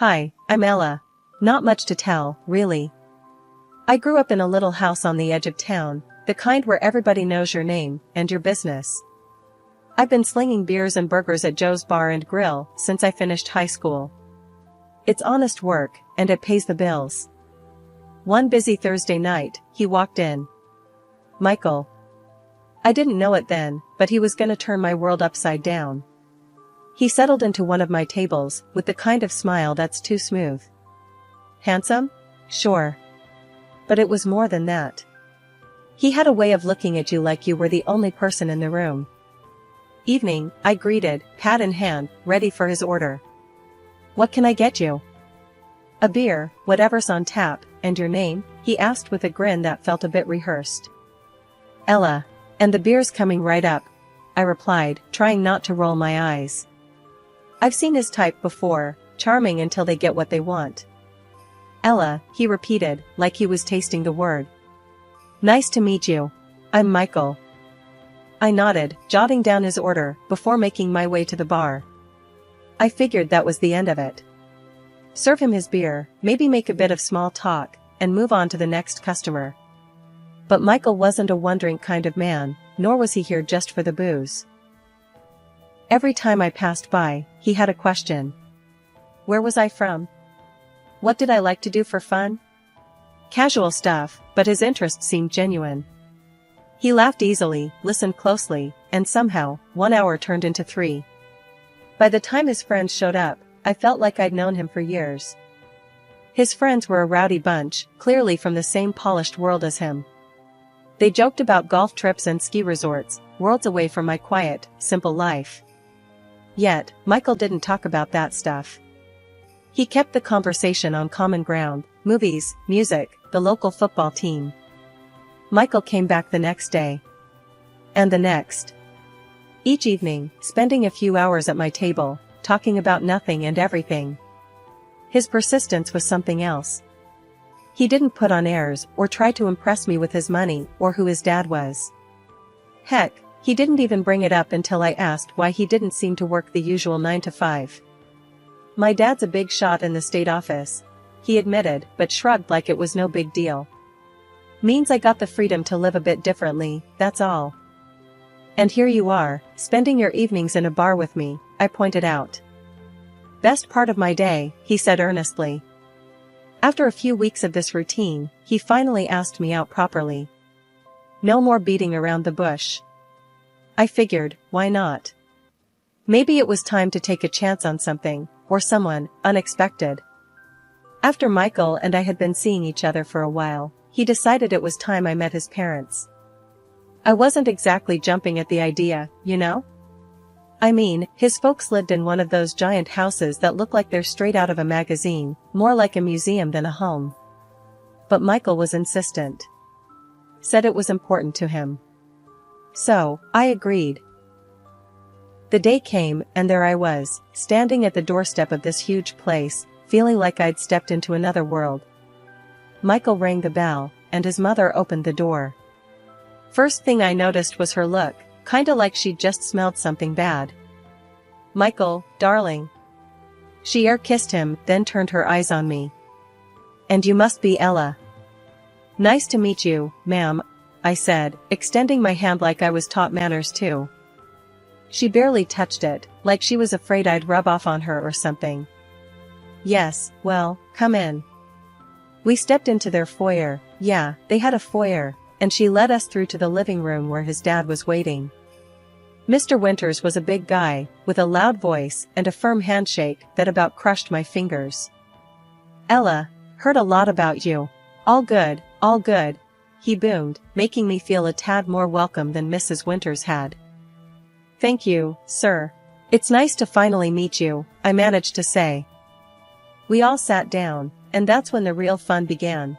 Hi, I'm Ella. Not much to tell, really. I grew up in a little house on the edge of town, the kind where everybody knows your name and your business. I've been slinging beers and burgers at Joe's Bar and Grill since I finished high school. It's honest work, and it pays the bills. One busy Thursday night, he walked in. Michael. I didn't know it then, but he was gonna turn my world upside down. He settled into one of my tables, with the kind of smile that's too smooth. Handsome? Sure. But it was more than that. He had a way of looking at you like you were the only person in the room. Evening, I greeted, pad in hand, ready for his order. What can I get you? A beer, whatever's on tap, and your name? He asked with a grin that felt a bit rehearsed. Ella. And the beer's coming right up, I replied, trying not to roll my eyes. I've seen his type before, charming until they get what they want. Ella, he repeated, like he was tasting the word. Nice to meet you. I'm Michael. I nodded, jotting down his order, before making my way to the bar. I figured that was the end of it. Serve him his beer, maybe make a bit of small talk, and move on to the next customer. But Michael wasn't a one-drink kind of man, nor was he here just for the booze. Every time I passed by, he had a question. Where was I from? What did I like to do for fun? Casual stuff, but his interest seemed genuine. He laughed easily, listened closely, and somehow, 1 hour turned into 3. By the time his friends showed up, I felt like I'd known him for years. His friends were a rowdy bunch, clearly from the same polished world as him. They joked about golf trips and ski resorts, worlds away from my quiet, simple life. Yet, Michael didn't talk about that stuff. He kept the conversation on common ground, movies, music, the local football team. Michael came back the next day. And the next. Each evening, spending a few hours at my table, talking about nothing and everything. His persistence was something else. He didn't put on airs or try to impress me with his money or who his dad was. Heck, he didn't even bring it up until I asked why he didn't seem to work the usual 9 to 5. My dad's a big shot in the state office, he admitted, but shrugged like it was no big deal. Means I got the freedom to live a bit differently, that's all. And here you are, spending your evenings in a bar with me, I pointed out. Best part of my day, he said earnestly. After a few weeks of this routine, he finally asked me out properly. No more beating around the bush. I figured, why not? Maybe it was time to take a chance on something, or someone, unexpected. After Michael and I had been seeing each other for a while, he decided it was time I met his parents. I wasn't exactly jumping at the idea, you know? I mean, his folks lived in one of those giant houses that look like they're straight out of a magazine, more like a museum than a home. But Michael was insistent. Said it was important to him. So, I agreed. The day came, and there I was, standing at the doorstep of this huge place, feeling like I'd stepped into another world. Michael rang the bell, and his mother opened the door. First thing I noticed was her look, kinda like she'd just smelled something bad. Michael, darling. She air-kissed him, then turned her eyes on me. And you must be Ella. Nice to meet you, ma'am, I said, extending my hand like I was taught manners too. She barely touched it, like she was afraid I'd rub off on her or something. Yes, well, come in. We stepped into their foyer, yeah, they had a foyer, and she led us through to the living room where his dad was waiting. Mr. Winters was a big guy, with a loud voice and a firm handshake that about crushed my fingers. Ella, heard a lot about you. All good, he boomed, making me feel a tad more welcome than Mrs. Winters had. Thank you, sir. It's nice to finally meet you, I managed to say. We all sat down, and that's when the real fun began.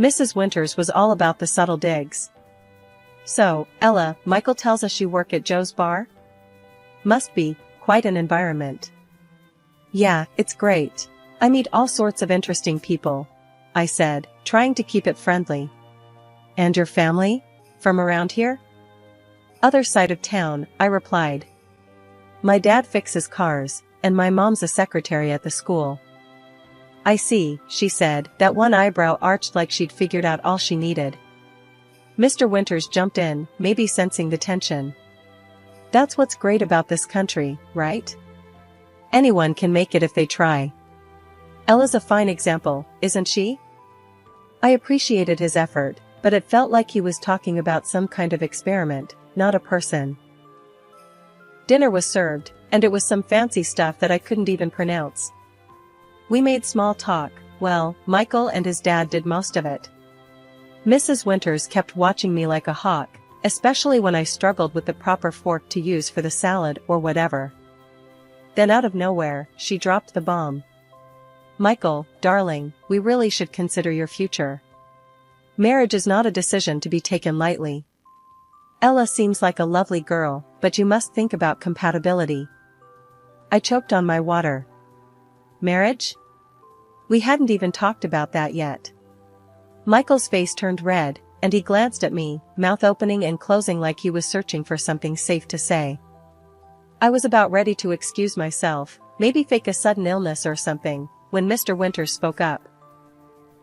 Mrs. Winters was all about the subtle digs. So, Ella, Michael tells us you work at Joe's Bar? Must be quite an environment. Yeah, it's great. I meet all sorts of interesting people, I said, trying to keep it friendly. And your family? From around here? Other side of town, I replied. My dad fixes cars, and my mom's a secretary at the school. I see, she said, that one eyebrow arched like she'd figured out all she needed. Mr. Winters jumped in, maybe sensing the tension. That's what's great about this country, right? Anyone can make it if they try. Ella's a fine example, isn't she? I appreciated his effort, but it felt like he was talking about some kind of experiment, not a person. Dinner was served, and it was some fancy stuff that I couldn't even pronounce. We made small talk. Well, Michael and his dad did most of it. Mrs. Winters kept watching me like a hawk, especially when I struggled with the proper fork to use for the salad or whatever. Then out of nowhere, she dropped the bomb. Michael, darling, we really should consider your future. Marriage is not a decision to be taken lightly. Ella seems like a lovely girl, but you must think about compatibility. I choked on my water. Marriage? We hadn't even talked about that yet. Michael's face turned red, and he glanced at me, mouth opening and closing like he was searching for something safe to say. I was about ready to excuse myself, maybe fake a sudden illness or something, when Mr. Winters spoke up.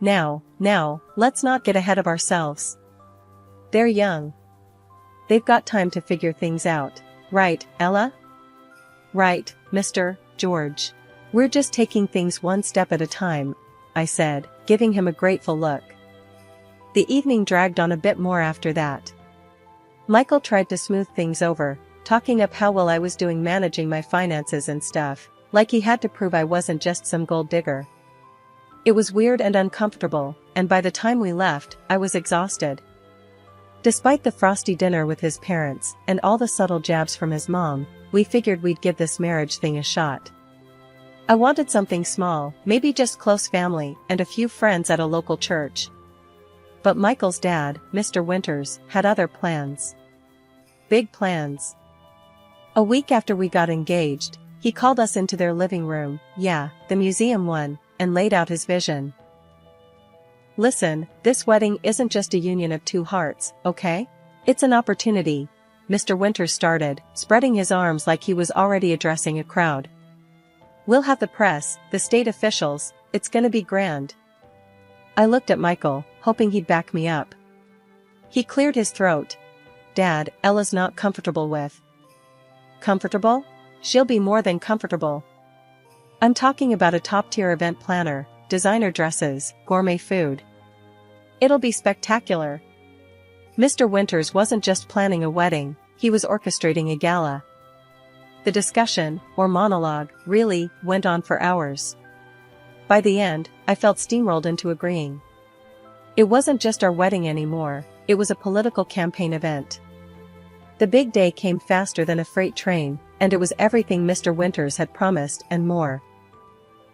Now, let's not get ahead of ourselves. They're young. They've got time to figure things out, right, Ella? Right, Mr. George. We're just taking things one step at a time, I said, giving him a grateful look. The evening dragged on a bit more after that. Michael tried to smooth things over, talking up how well I was doing managing my finances and stuff, like he had to prove I wasn't just some gold digger. It was weird and uncomfortable, and by the time we left, I was exhausted. Despite the frosty dinner with his parents, and all the subtle jabs from his mom, we figured we'd give this marriage thing a shot. I wanted something small, maybe just close family, and a few friends at a local church. But Michael's dad, Mr. Winters, had other plans. Big plans. A week after we got engaged, he called us into their living room, yeah, the museum one, and laid out his vision. Listen, this wedding isn't just a union of two hearts, okay? It's an opportunity, Mr. Winters started, spreading his arms like he was already addressing a crowd. We'll have the press, the state officials, it's gonna be grand. I looked at Michael, hoping he'd back me up. He cleared his throat. Dad, Ella's not comfortable with. Comfortable? She'll be more than comfortable. I'm talking about a top-tier event planner, designer dresses, gourmet food. It'll be spectacular. Mr. Winters wasn't just planning a wedding, he was orchestrating a gala. The discussion, or monologue, really, went on for hours. By the end, I felt steamrolled into agreeing. It wasn't just our wedding anymore, it was a political campaign event. The big day came faster than a freight train, and it was everything Mr. Winters had promised and more.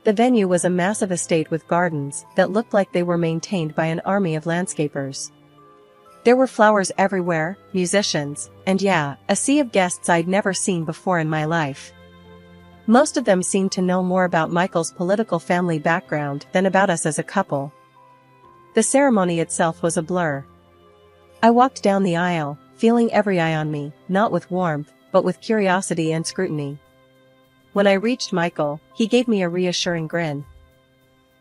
The venue was a massive estate with gardens that looked like they were maintained by an army of landscapers. There were flowers everywhere, musicians, and yeah, a sea of guests I'd never seen before in my life. Most of them seemed to know more about Michael's political family background than about us as a couple. The ceremony itself was a blur. I walked down the aisle, feeling every eye on me, not with warmth, but with curiosity and scrutiny. When I reached Michael, he gave me a reassuring grin.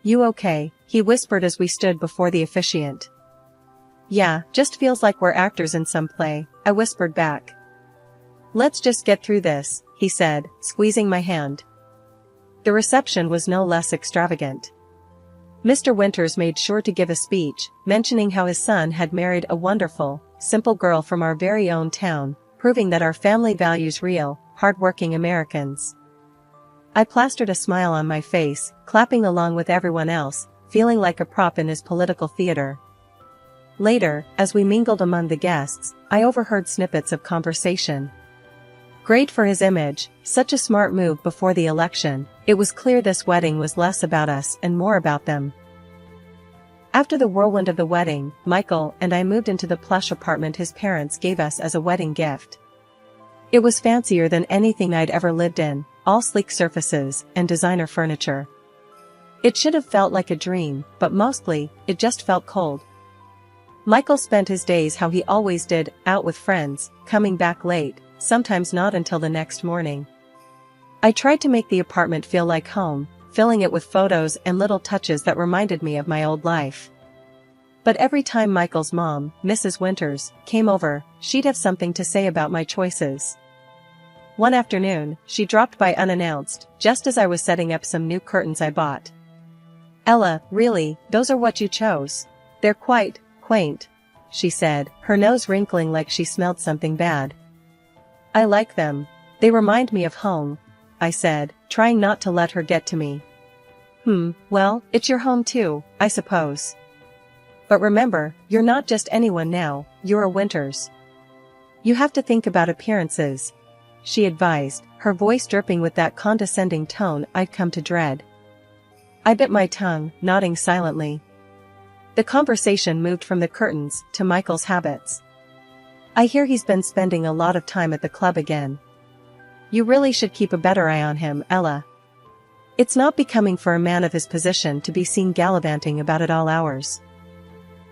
You okay? He whispered as we stood before the officiant. Yeah, just feels like we're actors in some play, I whispered back. Let's just get through this, he said, squeezing my hand. The reception was no less extravagant. Mr. Winters made sure to give a speech, mentioning how his son had married a wonderful, simple girl from our very own town, proving that our family values real, hard-working Americans. I plastered a smile on my face, clapping along with everyone else, feeling like a prop in his political theater. Later, as we mingled among the guests, I overheard snippets of conversation. Great for his image, such a smart move before the election. It was clear this wedding was less about us and more about them. After the whirlwind of the wedding, Michael and I moved into the plush apartment his parents gave us as a wedding gift. It was fancier than anything I'd ever lived in, all sleek surfaces and designer furniture. It should have felt like a dream, but mostly, it just felt cold. Michael spent his days how he always did, out with friends, coming back late, sometimes not until the next morning. I tried to make the apartment feel like home, filling it with photos and little touches that reminded me of my old life. But every time Michael's mom, Mrs. Winters, came over, she'd have something to say about my choices. One afternoon, she dropped by unannounced, just as I was setting up some new curtains I bought. "Ella, really, those are what you chose? They're quite quaint," she said, her nose wrinkling like she smelled something bad. "I like them. They remind me of home," I said, trying not to let her get to me. Well, it's your home too, I suppose. But remember, you're not just anyone now, you're a Winters. You have to think about appearances," she advised, her voice dripping with that condescending tone I'd come to dread. I bit my tongue, nodding silently. The conversation moved from the curtains to Michael's habits. "I hear he's been spending a lot of time at the club again. You really should keep a better eye on him, Ella. It's not becoming for a man of his position to be seen gallivanting about at all hours."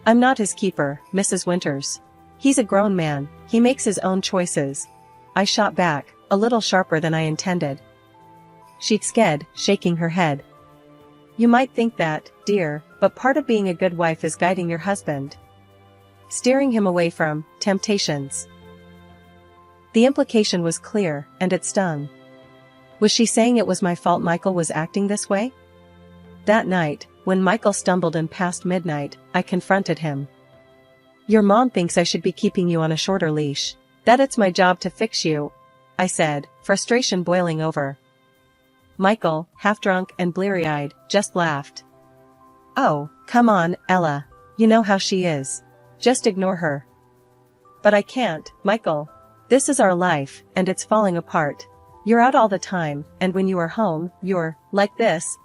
"I'm not his keeper, Mrs. Winters. He's a grown man, he makes his own choices," I shot back, a little sharper than I intended. She sked, shaking her head. "You might think that, dear, but part of being a good wife is guiding your husband. Steering him away from temptations." The implication was clear, and it stung. Was she saying it was my fault Michael was acting this way? That night, when Michael stumbled in past midnight, I confronted him. "Your mom thinks I should be keeping you on a shorter leash, that it's my job to fix you," I said, frustration boiling over. Michael, half-drunk and bleary-eyed, just laughed. "Oh, come on, Ella. You know how she is. Just ignore her." "But I can't, Michael. This is our life, and it's falling apart. You're out all the time, and when you are home, you're like this."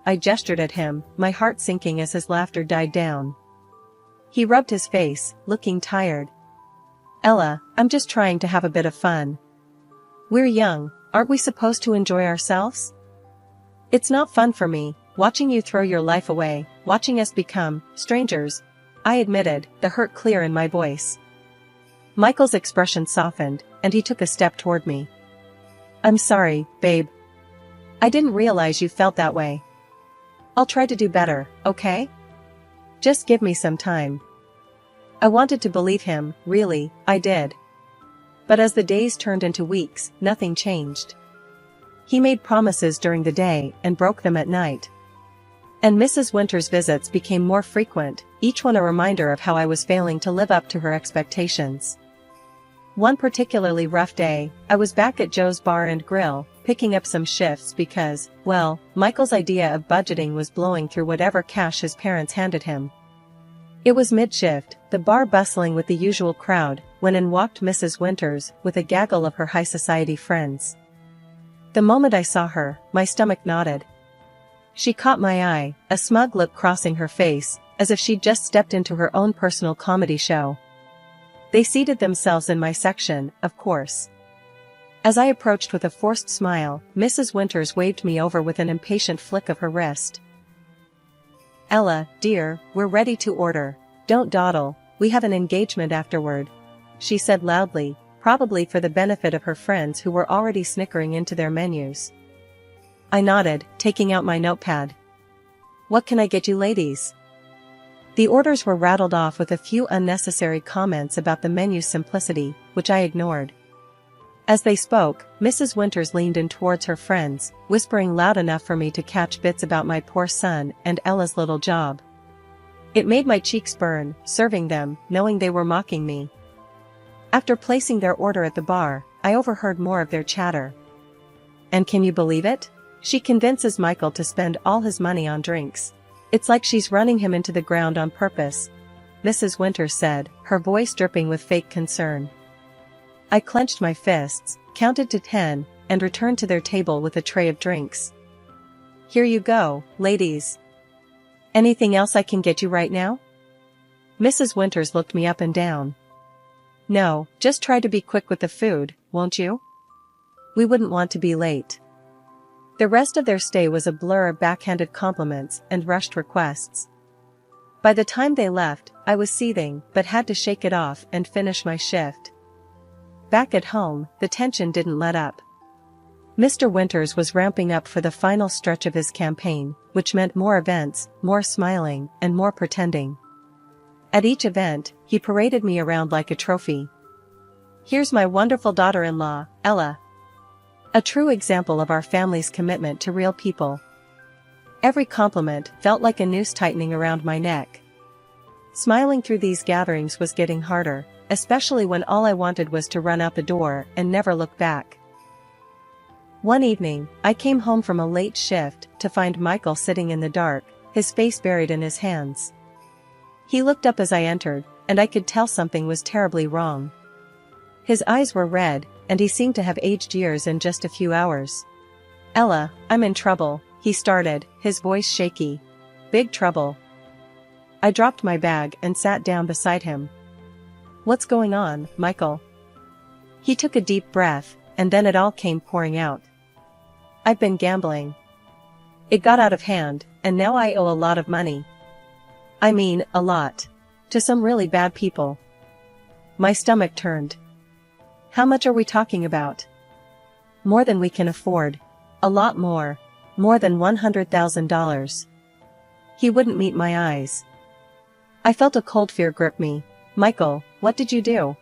I gestured at him, my heart sinking as his laughter died down. He rubbed his face, looking tired. "Ella, I'm just trying to have a bit of fun. We're young, aren't we supposed to enjoy ourselves? It's not fun for me, watching you throw your life away, watching us become strangers," I admitted, the hurt clear in my voice. Michael's expression softened, and he took a step toward me. "I'm sorry, babe. I didn't realize you felt that way. I'll try to do better, okay? Just give me some time." I wanted to believe him, really, I did. But as the days turned into weeks, nothing changed. He made promises during the day and broke them at night. And Mrs. Winters' visits became more frequent, each one a reminder of how I was failing to live up to her expectations. One particularly rough day, I was back at Joe's Bar and Grill, picking up some shifts because, well, Michael's idea of budgeting was blowing through whatever cash his parents handed him. It was mid-shift, the bar bustling with the usual crowd, when in walked Mrs. Winters with a gaggle of her high society friends. The moment I saw her, my stomach knotted. She caught my eye, a smug look crossing her face, as if she'd just stepped into her own personal comedy show. They seated themselves in my section, of course. As I approached with a forced smile, Mrs. Winters waved me over with an impatient flick of her wrist. "Ella, dear, we're ready to order. Don't dawdle, we have an engagement afterward," she said loudly, probably for the benefit of her friends who were already snickering into their menus. I nodded, taking out my notepad. "What can I get you ladies?" The orders were rattled off with a few unnecessary comments about the menu's simplicity, which I ignored. As they spoke, Mrs. Winters leaned in towards her friends, whispering loud enough for me to catch bits about my poor son and Ella's little job. It made my cheeks burn, serving them, knowing they were mocking me. After placing their order at the bar, I overheard more of their chatter. "And can you believe it? She convinces Michael to spend all his money on drinks. It's like she's running him into the ground on purpose," Mrs. Winters said, her voice dripping with fake concern. I clenched my fists, counted to 10, and returned to their table with a tray of drinks. "Here you go, ladies. Anything else I can get you right now?" Mrs. Winters looked me up and down. "No, just try to be quick with the food, won't you? We wouldn't want to be late." The rest of their stay was a blur of backhanded compliments and rushed requests. By the time they left, I was seething but had to shake it off and finish my shift. Back at home, the tension didn't let up. Mr. Winters was ramping up for the final stretch of his campaign, which meant more events, more smiling, and more pretending. At each event, he paraded me around like a trophy. "Here's my wonderful daughter-in-law, Ella." A true example of our family's commitment to real people. Every compliment felt like a noose tightening around my neck. Smiling through these gatherings was getting harder, especially when all I wanted was to run out the door and never look back. One evening, I came home from a late shift to find Michael sitting in the dark, his face buried in his hands. He looked up as I entered, and I could tell something was terribly wrong. His eyes were red, and he seemed to have aged years in just a few hours. "Ella, I'm in trouble," he started, his voice shaky. "Big trouble." I dropped my bag and sat down beside him. "What's going on, Michael?" He took a deep breath, and then it all came pouring out. "I've been gambling. It got out of hand, and now I owe a lot of money. I mean, a lot. To some really bad people." My stomach turned. "How much are we talking about?" "More than we can afford. A lot more. More than $100,000. He wouldn't meet my eyes. I felt a cold fear grip me. "Michael, what did you do?"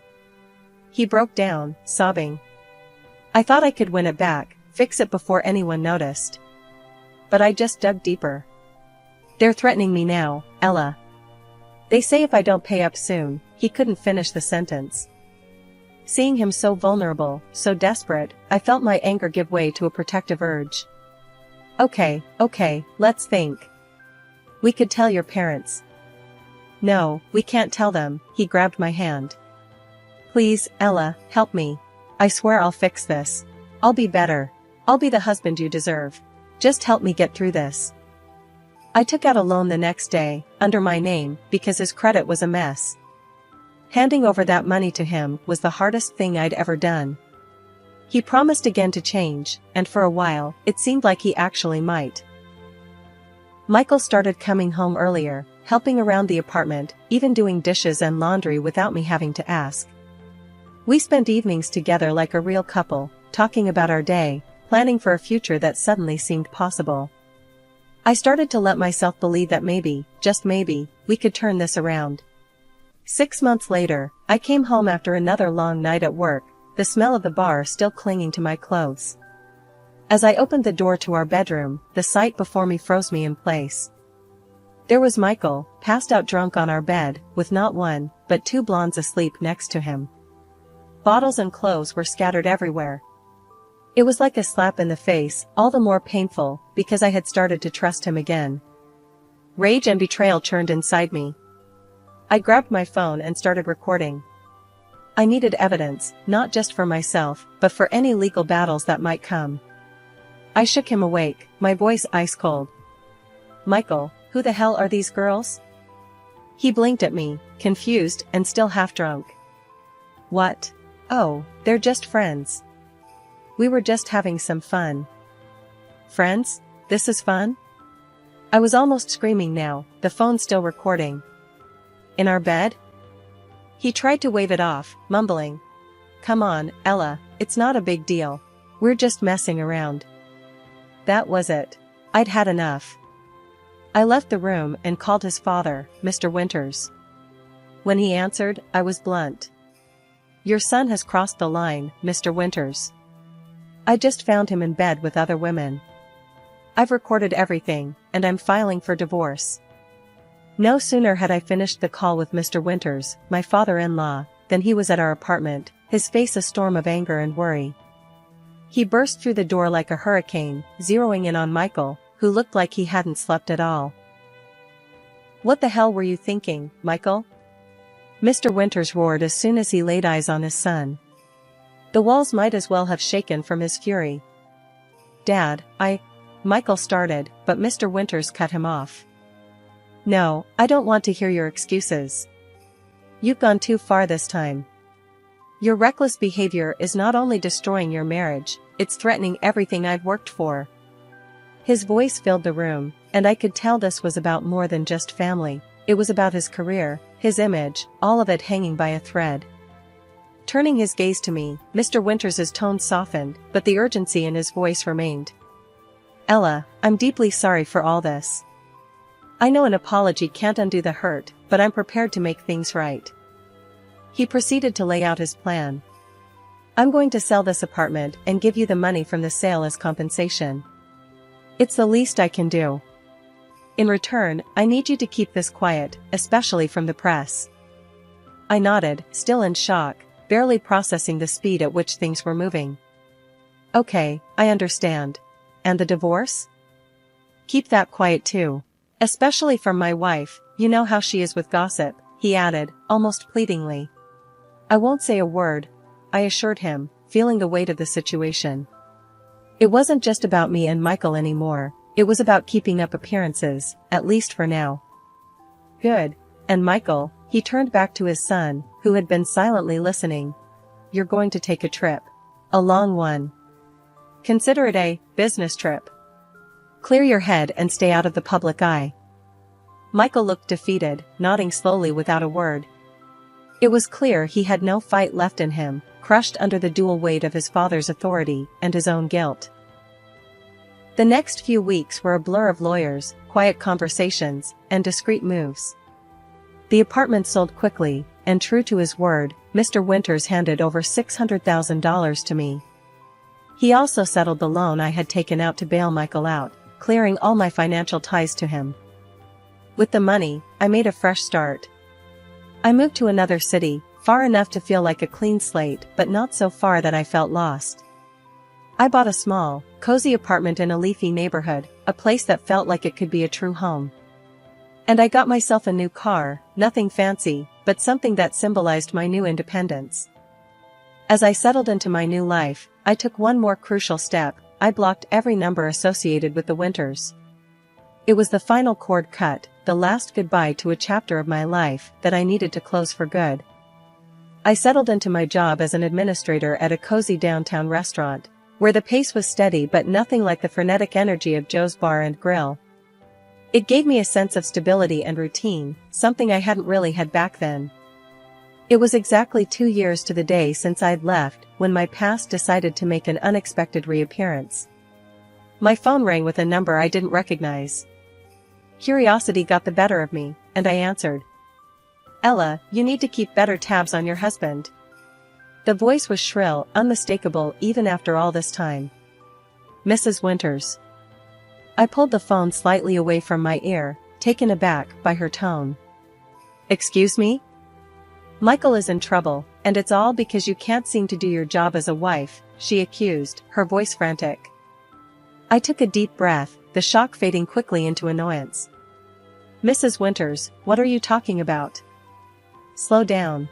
He broke down, sobbing. "I thought I could win it back, fix it before anyone noticed. But I just dug deeper. They're threatening me now, Ella. They say if I don't pay up soon." He couldn't finish the sentence. Seeing him so vulnerable, so desperate, I felt my anger give way to a protective urge. Okay, let's think. We could tell your parents." "No, we can't tell them." He grabbed my hand. "Please, Ella, help me. I swear I'll fix this. I'll be better. I'll be the husband you deserve. Just help me get through this." I took out a loan the next day, under my name, because his credit was a mess. Handing over that money to him was the hardest thing I'd ever done. He promised again to change, and for a while, it seemed like he actually might. Michael started coming home earlier, helping around the apartment, even doing dishes and laundry without me having to ask. We spent evenings together like a real couple, talking about our day, planning for a future that suddenly seemed possible. I started to let myself believe that maybe, just maybe, we could turn this around. 6 months later, I came home after another long night at work, the smell of the bar still clinging to my clothes. As I opened the door to our bedroom, the sight before me froze me in place. There was Michael, passed out drunk on our bed, with not one, but 2 blondes asleep next to him. Bottles and clothes were scattered everywhere. It was like a slap in the face, all the more painful, because I had started to trust him again. Rage and betrayal churned inside me. I grabbed my phone and started recording. I needed evidence, not just for myself, but for any legal battles that might come. I shook him awake, my voice ice cold. "Michael, who the hell are these girls?" He blinked at me, confused and still half drunk. "What? Oh, they're just friends. We were just having some fun." "Friends? This is fun?" I was almost screaming now, the phone still recording. "In our bed?" He tried to wave it off, mumbling. "Come on, Ella, it's not a big deal. We're just messing around." That was it. I'd had enough. I left the room and called his father, Mr. Winters. When he answered, I was blunt. "Your son has crossed the line, Mr. Winters. I just found him in bed with other women. I've recorded everything, and I'm filing for divorce." No sooner had I finished the call with Mr. Winters, my father-in-law, than he was at our apartment, his face a storm of anger and worry. He burst through the door like a hurricane, zeroing in on Michael, who looked like he hadn't slept at all. "What the hell were you thinking, Michael?" Mr. Winters roared as soon as he laid eyes on his son. The walls might as well have shaken from his fury. "Dad, Michael started, but Mr. Winters cut him off. "No, I don't want to hear your excuses. You've gone too far this time. Your reckless behavior is not only destroying your marriage, it's threatening everything I've worked for." His voice filled the room, and I could tell this was about more than just family. It was about his career, his image, all of it hanging by a thread. Turning his gaze to me, Mr. Winters's tone softened, but the urgency in his voice remained. Ella, I'm deeply sorry for all this. I know an apology can't undo the hurt, but I'm prepared to make things right. He proceeded to lay out his plan. I'm going to sell this apartment and give you the money from the sale as compensation. It's the least I can do. In return, I need you to keep this quiet, especially from the press. I nodded, still in shock, barely processing the speed at which things were moving. Okay, I understand. And the divorce? Keep that quiet too. Especially from my wife, you know how she is with gossip, he added, almost pleadingly. I won't say a word, I assured him, feeling the weight of the situation. It wasn't just about me and Michael anymore, it was about keeping up appearances, at least for now. Good. And Michael, he turned back to his son, who had been silently listening. You're going to take a trip. A long one. Consider it a business trip. Clear your head and stay out of the public eye. Michael looked defeated, nodding slowly without a word. It was clear he had no fight left in him, crushed under the dual weight of his father's authority and his own guilt. The next few weeks were a blur of lawyers, quiet conversations, and discreet moves. The apartment sold quickly, and true to his word, Mr. Winters handed over $600,000 to me. He also settled the loan I had taken out to bail Michael out, clearing all my financial ties to him. With the money, I made a fresh start. I moved to another city, far enough to feel like a clean slate, but not so far that I felt lost. I bought a small, cozy apartment in a leafy neighborhood, a place that felt like it could be a true home. And I got myself a new car, nothing fancy, but something that symbolized my new independence. As I settled into my new life, I took one more crucial step. I blocked every number associated with the Winters. It was the final cord cut, the last goodbye to a chapter of my life that I needed to close for good. I settled into my job as an administrator at a cozy downtown restaurant, where the pace was steady but nothing like the frenetic energy of Joe's Bar and Grill. It gave me a sense of stability and routine, something I hadn't really had back then. It was exactly 2 years to the day since I'd left, when my past decided to make an unexpected reappearance. My phone rang with a number I didn't recognize. Curiosity got the better of me, and I answered. Ella, you need to keep better tabs on your husband. The voice was shrill, unmistakable even after all this time. Mrs. Winters. I pulled the phone slightly away from my ear, taken aback by her tone. Excuse me? Michael is in trouble, and it's all because you can't seem to do your job as a wife, she accused, her voice frantic. I took a deep breath, the shock fading quickly into annoyance. Mrs. Winters, what are you talking about? Slow down.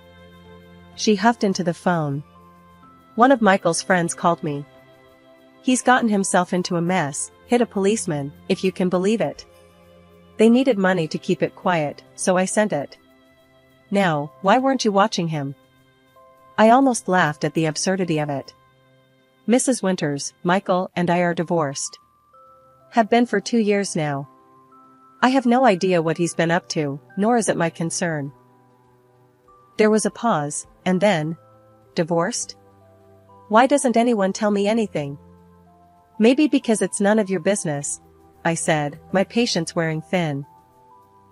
She huffed into the phone. One of Michael's friends called me. He's gotten himself into a mess, hit a policeman, if you can believe it. They needed money to keep it quiet, so I sent it. Now, why weren't you watching him? I almost laughed at the absurdity of it. Mrs. Winters, Michael and I are divorced. Have been for 2 years now. I have no idea what he's been up to, nor is it my concern. There was a pause, and then, divorced? Why doesn't anyone tell me anything? Maybe because it's none of your business, I said, my patience wearing thin.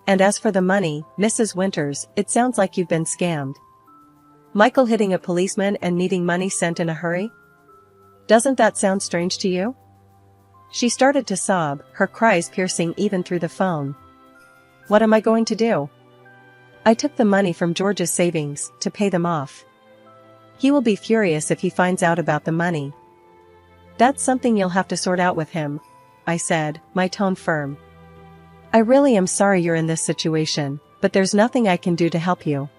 And as for the money, Mrs. Winters, it sounds like you've been scammed. Michael hitting a policeman and needing money sent in a hurry? Doesn't that sound strange to you? She started to sob, her cries piercing even through the phone. What am I going to do? I took the money from George's savings to pay them off. He will be furious if he finds out about the money. That's something you'll have to sort out with him, I said, my tone firm. I really am sorry you're in this situation, but there's nothing I can do to help you.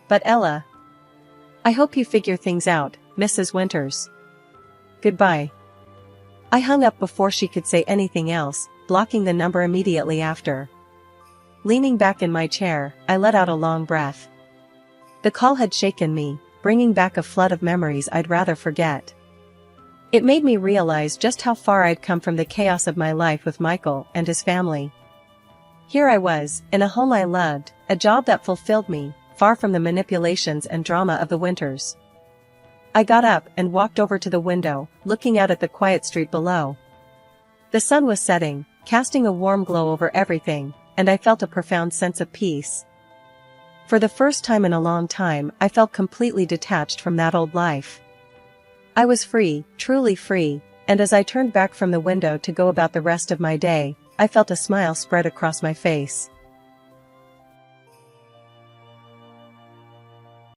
But Ella, I hope you figure things out, Mrs. Winters. Goodbye. I hung up before she could say anything else, blocking the number immediately after. Leaning back in my chair, I let out a long breath. The call had shaken me, bringing back a flood of memories I'd rather forget. It made me realize just how far I'd come from the chaos of my life with Michael and his family. Here I was, in a home I loved, a job that fulfilled me, far from the manipulations and drama of the winters. I got up and walked over to the window, looking out at the quiet street below. The sun was setting, casting a warm glow over everything, and I felt a profound sense of peace. For the first time in a long time, I felt completely detached from that old life. I was free, truly free, and as I turned back from the window to go about the rest of my day, I felt a smile spread across my face.